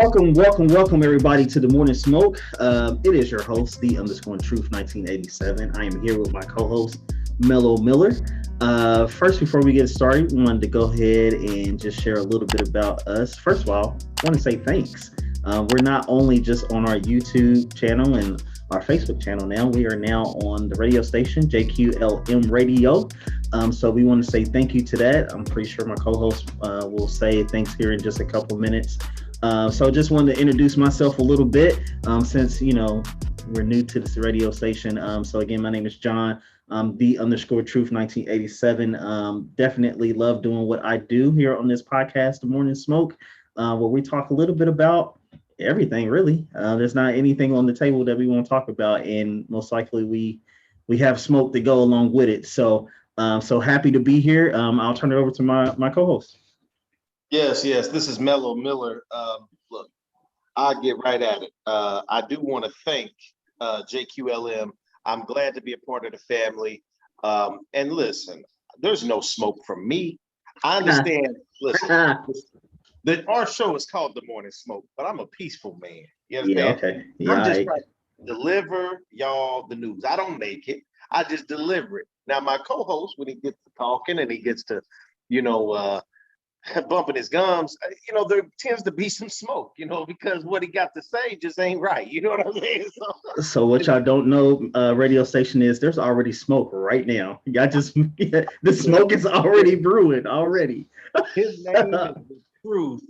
Welcome, everybody, to the Morning Smoke. It is your host, the underscore truth 1987. I am here with my co-host, Mellow Miller. First, before we get started, we wanted to go ahead and just share a little bit about us. First of all, I want to say thanks. We're not only just on our YouTube channel and our Facebook channel now, we are now on the radio station, JQLM Radio. So we want to say thank you to that. I'm pretty sure my co-host will say thanks here in just a couple minutes. So just wanted to introduce myself a little bit since, we're new to this radio station. So again, my name is John. The underscore truth 1987. Definitely love doing what I do here on this podcast, The Morning Smoke, where we talk a little bit about everything, really. There's not anything on the table that we want to talk about, and most likely we have smoke to go along with it. So happy to be here. I'll turn it over to my co-host. Yes. This is Mellow Miller. Look, I'll get right at it. I do want to thank JQLM. I'm glad to be a part of the family. And listen, there's no smoke from me. I understand. Listen, our show is called The Morning Smoke, but I'm a peaceful man. You understand? Yeah, okay. Yeah, I'm just trying to deliver y'all the news. I don't make it. I just deliver it. Now, my co-host, when he gets to talking and he gets to, bumping his gums, there tends to be some smoke, because what he got to say just ain't right. You know what I'm saying? So what y'all don't know, radio station is there's already smoke right now. Y'all just the smoke is already brewing already. His name is the truth.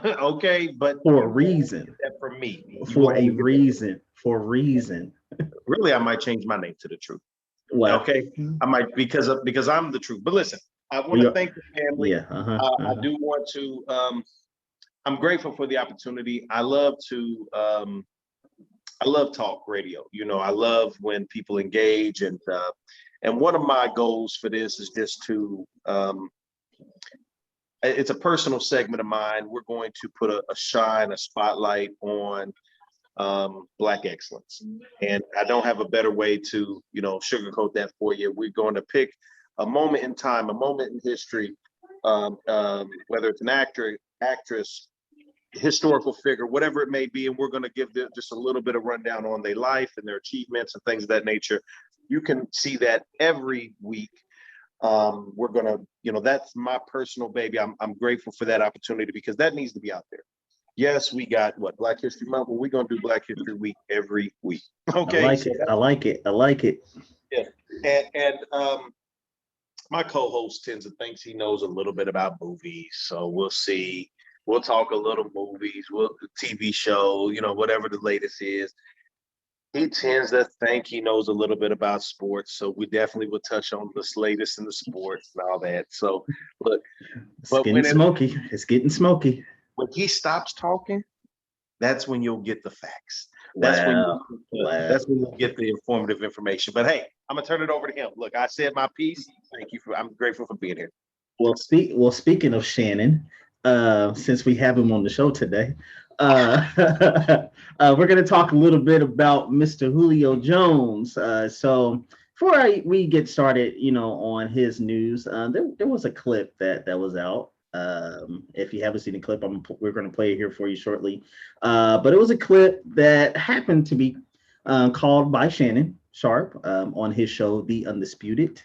Okay, but for a reason. That for me. For a reason. Really, I might change my name to the truth. Well, okay. I might because I'm the truth. But listen, I want to thank the family. Yeah, I do want to. I'm grateful for the opportunity. I love talk radio. I love when people engage, and one of my goals for this is just to. It's a personal segment of mine. We're going to put a spotlight on Black excellence, and I don't have a better way to sugarcoat that for you. We're going to pick a moment in time, a moment in history, whether it's an actor, actress, historical figure, whatever it may be, and we're going to give them just a little bit of rundown on their life and their achievements and things of that nature. You can see that every week. We're going to, that's my personal baby. I'm grateful for that opportunity because that needs to be out there. Yes, we got Black History Month, but we're going to do Black History Week every week. Okay. I like it. Yeah. And my co-host tends to think he knows a little bit about movies. So we'll see. We'll talk a little movies, TV show, whatever the latest is. He tends to think he knows a little bit about sports. So we definitely will touch on the latest in the sports and all that. So look, it's getting smoky. When he stops talking, that's when you'll get the facts. That's when you'll get the informative information. But hey, I'm gonna turn it over to him. Look, I said my piece. I'm grateful for being here. Well, speaking of Shannon, since we have him on the show today, we're going to talk a little bit about Mr. Julio Jones. So before we get started, on his news, there was a clip that was out. If you haven't seen the clip, we're going to play it here for you shortly. But it was a clip that happened to be called by Shannon Sharp on his show, The Undisputed.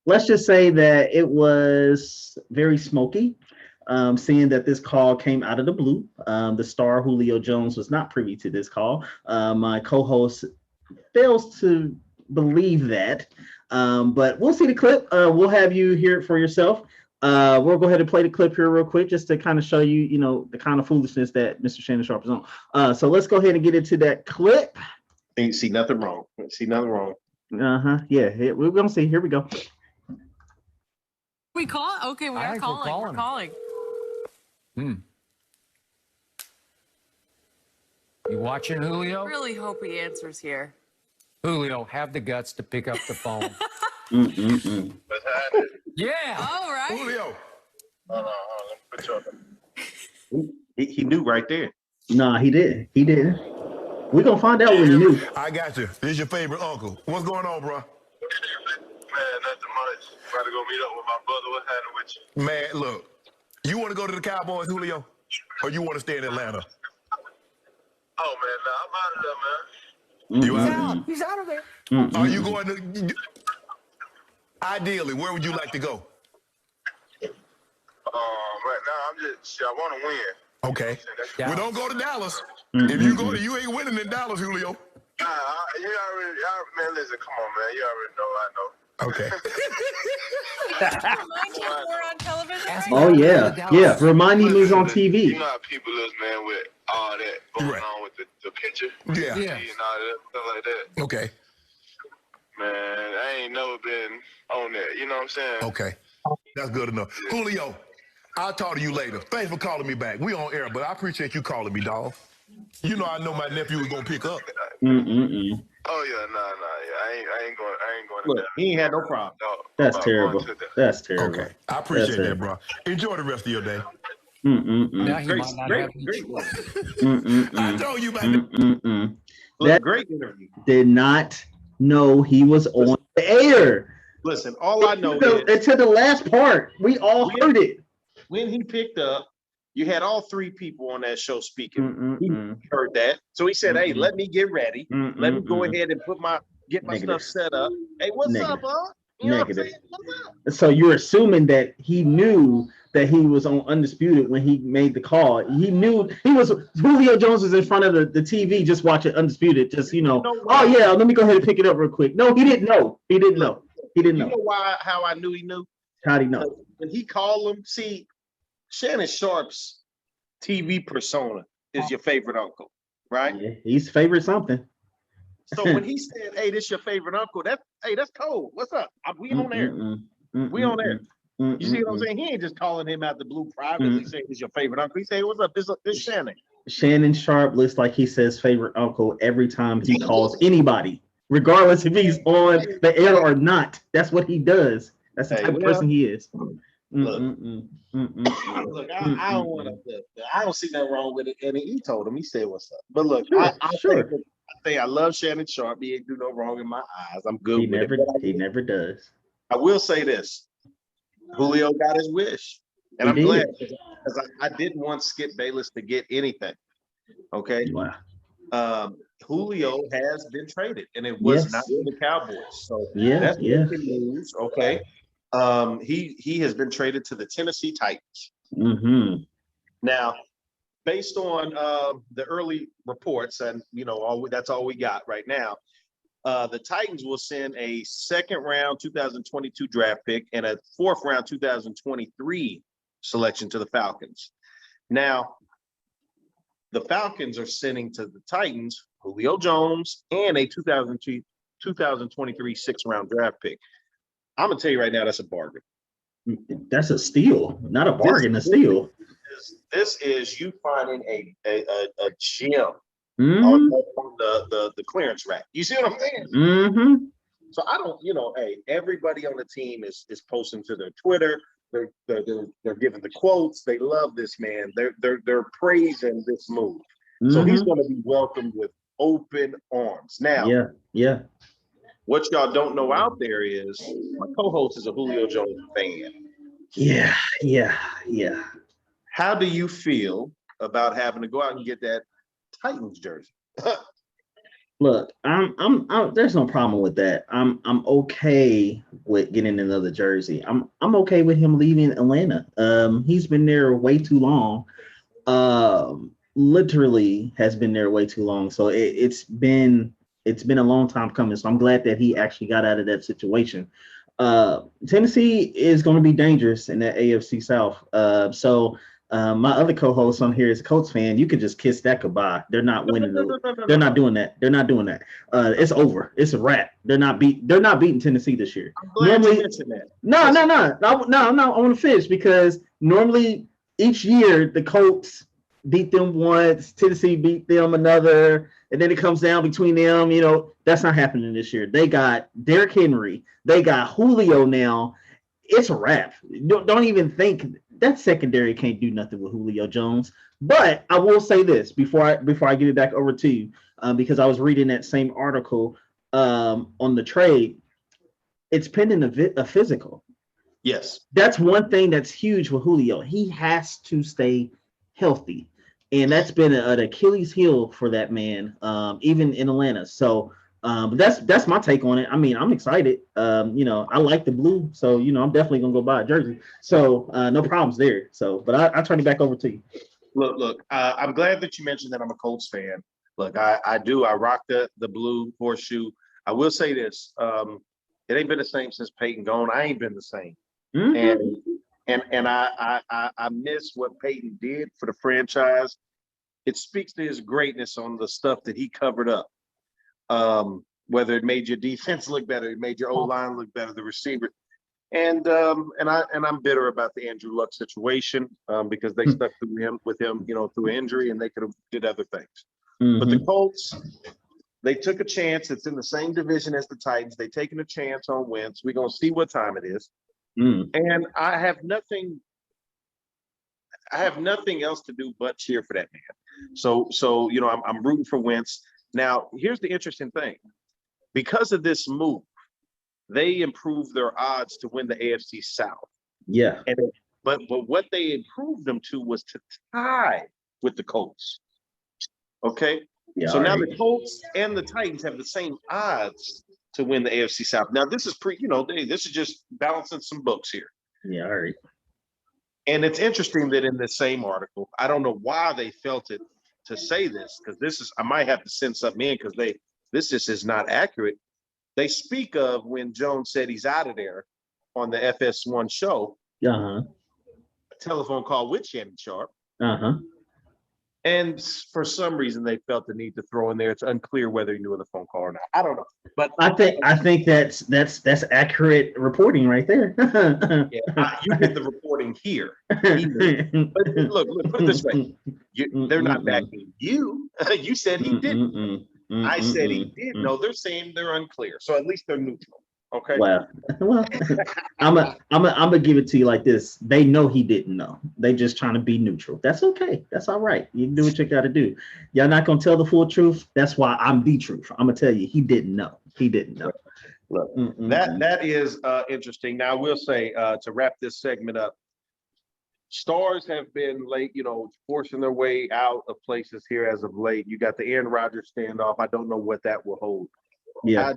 Let's just say that it was very smoky, seeing that this call came out of the blue. The star Julio Jones was not privy to this call. My co-host fails to believe that, but we'll see the clip. We'll have you hear it for yourself. We'll go ahead and play the clip here real quick just to kind of show you, the kind of foolishness that Mr. Shannon Sharp is on. So let's go ahead and get into that clip. Ain't see nothing wrong. Yeah, we're going to see. Here we go. We call? Okay, we are calling. We're calling. You watching, Julio? I really hope he answers here. Julio, have the guts to pick up the phone. Yeah. All right. Julio. Hold on. Let me put you on. He knew right there. Nah, he didn't. We're going to find out when he knew. I got you. This is your favorite uncle. What's going on, bro? Man, nothing much. About to go meet up with my brother. What's happening with you? Man, look, You want to go to the Cowboys, Julio? Or you want to stay in Atlanta? Oh man, nah, I'm out of there, man. You He's out? out. He's out of there. Are you going to? Ideally, where would you like to go? Right now I'm just I want to win. Okay. Yeah. Well, don't go to Dallas. If you go, you ain't winning in Dallas, Julio. You already, man. Listen, come on, man. You already know. I know. Okay. Remind you we're on television. Ask Right? Oh me yeah, about yeah. Remind me who's on You TV. know how people is, man, with all that going Right. on with the picture, Yeah. Yeah. and all that stuff like that. Okay. Man, I ain't never been on that. You know what I'm saying? Okay. That's good enough. Julio, I'll talk to you later. Thanks for calling me back. We on air, but I appreciate you calling me, dog. You know I know my nephew was gonna pick up. Oh yeah, nah, yeah. I ain't going. To Look, that. he ain't had no problem. No, That's I'm not terrible. going to that. That's terrible. Okay. I appreciate That's that, bro. Enjoy the rest of your day. Now he Great, might not great, have any great, choice. I told you about that. look, That great interview. did not know he was on the air. Listen, all I know is Until the last part, we all heard it. when he picked up, you had all three people on that show speaking. He Mm-mm-mm. heard that, so he said, "Hey, Mm-mm. let me get ready. Let me go Mm-mm-mm. ahead and get my Negative. stuff set up. Hey, what's Negative. up, huh? You know Negative. what I'm saying? What's up?" So you're assuming that he knew that he was on Undisputed when he made the call. He knew he was Julio Jones was in front of the TV just watching Undisputed. Just oh yeah, let me go ahead and pick it up real quick. No, he didn't know. He didn't know. He didn't You know. know how I knew he knew? How'd he know? When he called him, see, Shannon Sharp's TV persona is your favorite uncle, right? Yeah, he's favorite something. So when he said, "Hey, this your favorite uncle," that's cold. What's up? We on there. We on there. You see what I'm saying? He ain't just calling him out the blue privately saying he's your favorite uncle. He say, "What's up? This Shannon." Shannon Sharp looks like he says favorite uncle every time he calls anybody, regardless if he's on the air or not. That's what he does. That's the type of person he is. Look, I don't want to. I don't see nothing wrong with it. And he told him. He said, "What's up?" But look, I love Shannon Sharp. He ain't do no wrong in my eyes. I'm good He with never, it. he never does. I will say this: Julio got his wish, and I'm glad because I didn't want Skip Bayless to get anything. Okay. Wow. Julio has been traded, and it was not with the Cowboys. So that's breaking news. Okay. He has been traded to the Tennessee Titans. Now, based on the early reports, and that's all we got right now. The Titans will send a second round 2022 draft pick and a fourth round 2023 selection to the Falcons. Now, the Falcons are sending to the Titans Julio Jones and a 2023 sixth round draft pick. I'm gonna tell you right now, that's a bargain. That's a steal, not a bargain. A steal. This is you finding a gem on the clearance rack. You see what I'm saying? So I don't, hey, everybody on the team is posting to their Twitter. They're giving the quotes. They love this man. They're praising this move. So he's going to be welcomed with open arms. Now, yeah. What y'all don't know out there is my co-host is a Julio Jones fan. Yeah. How do you feel about having to go out and get that Titans jersey? Look, I'm there's no problem with that. I'm okay with getting another jersey. I'm okay with him leaving Atlanta. He's been there way too long. Literally has been there way too long. So it's been a long time coming. So I'm glad that he actually got out of that situation. Tennessee is going to be dangerous in that AFC South. My other co-host on here is a Colts fan. You could just kiss that goodbye. They're not winning. They're not doing that. They're not doing that. It's over. It's a wrap. They're not beating Tennessee this year. I'm glad you mentioned that. No. I want to finish because normally each year the Colts beat them once, Tennessee beat them another, and then it comes down between them. That's not happening this year. They got Derrick Henry. They got Julio now. It's a wrap. Don't even think that secondary can't do nothing with Julio Jones. But I will say this before I give it back over to you, because I was reading that same article on the trade. It's pending a physical. Yes. That's one thing that's huge with Julio. He has to stay healthy. And that's been an Achilles heel for that man, even in Atlanta. So that's my take on it. I mean, I'm excited. I like the blue, so I'm definitely gonna go buy a jersey. So no problems there. So, but I turn it back over to you. Look. I'm glad that you mentioned that I'm a Colts fan. Look, I do. I rock the blue horseshoe. I will say this: it ain't been the same since Peyton gone. I ain't been the same. Mm-hmm. And I miss what Peyton did for the franchise. It speaks to his greatness on the stuff that he covered up. Whether it made your defense look better, it made your O-line look better, the receiver. And I'm bitter about the Andrew Luck situation because they stuck with him, through injury, and they could have did other things. Mm-hmm. But the Colts, they took a chance. It's in the same division as the Titans. They taking a chance on Wentz. We're gonna see what time it is. And I have nothing else to do but cheer for that man. So I'm rooting for Wentz. Now, here's the interesting thing. Because of this move, they improved their odds to win the AFC South. Yeah. But what they improved them to was to tie with the Colts. Okay? Yeah, so now the Colts and the Titans have the same odds to win the AFC South. Now, this is this is just balancing some books here. Yeah, all right. And it's interesting that in the same article, I don't know why they felt it to say this, because I might have to send something in because this just is not accurate. They speak of when Jones said he's out of there on the FS1 show. Uh-huh. A telephone call with Shannon Sharp. Uh-huh. And for some reason, they felt the need to throw in there. It's unclear whether he knew of the phone call or not. I don't know, but I think that's accurate reporting right there. You get the reporting here. But look, put it this way: they're not backing you. You said he didn't. I said he did. No, they're saying they're unclear. So at least they're neutral. Okay. Well, I'm gonna give it to you like this. They know he didn't know. They just trying to be neutral. That's okay. That's all right. You can do what you got to do. Y'all not gonna tell the full truth. That's why I'm the truth. I'm gonna tell you he didn't know. He didn't know. Look, that is interesting. Now I will say to wrap this segment up, stars have been late, forcing their way out of places here as of late. You got the Aaron Rodgers standoff. I don't know what that will hold. Yeah.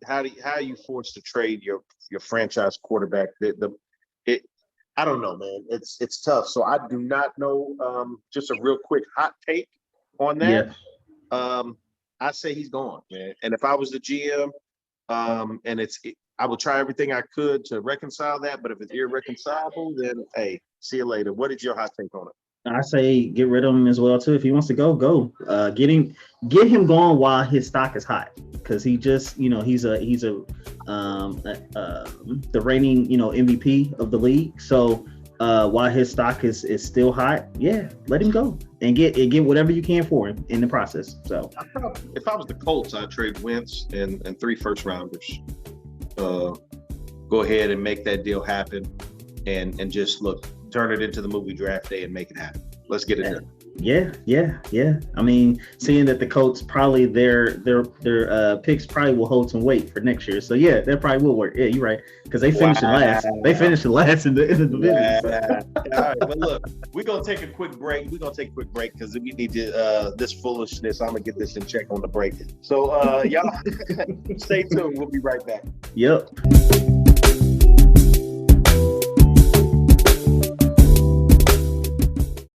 How are you forced to trade your franchise quarterback? I don't know, man. It's tough. So I do not know. Just a real quick hot take on that. Yeah. I say he's gone, man. And if I was the GM, I would try everything I could to reconcile that. But if it's irreconcilable, then hey, see you later. What is your hot take on it? I say get rid of him as well too. If he wants to go. Get him going while his stock is hot, because he just he's the reigning MVP of the league. So while his stock is still hot, yeah, let him go and get whatever you can for him in the process. So if I was the Colts, I'd trade Wentz and 3 first-rounders. Go ahead and make that deal happen, and just turn it into the movie Draft Day and make it happen. Let's get it done. Yeah. I mean, seeing that the Colts probably their picks probably will hold some weight for next year. So yeah, that probably will work. Yeah, you're right, because they finished last. They finished last in the division. All right, well look, we're gonna take a quick break. Because we need to this foolishness. I'm gonna get this in check on the break. So y'all stay tuned. We'll be right back. Yep.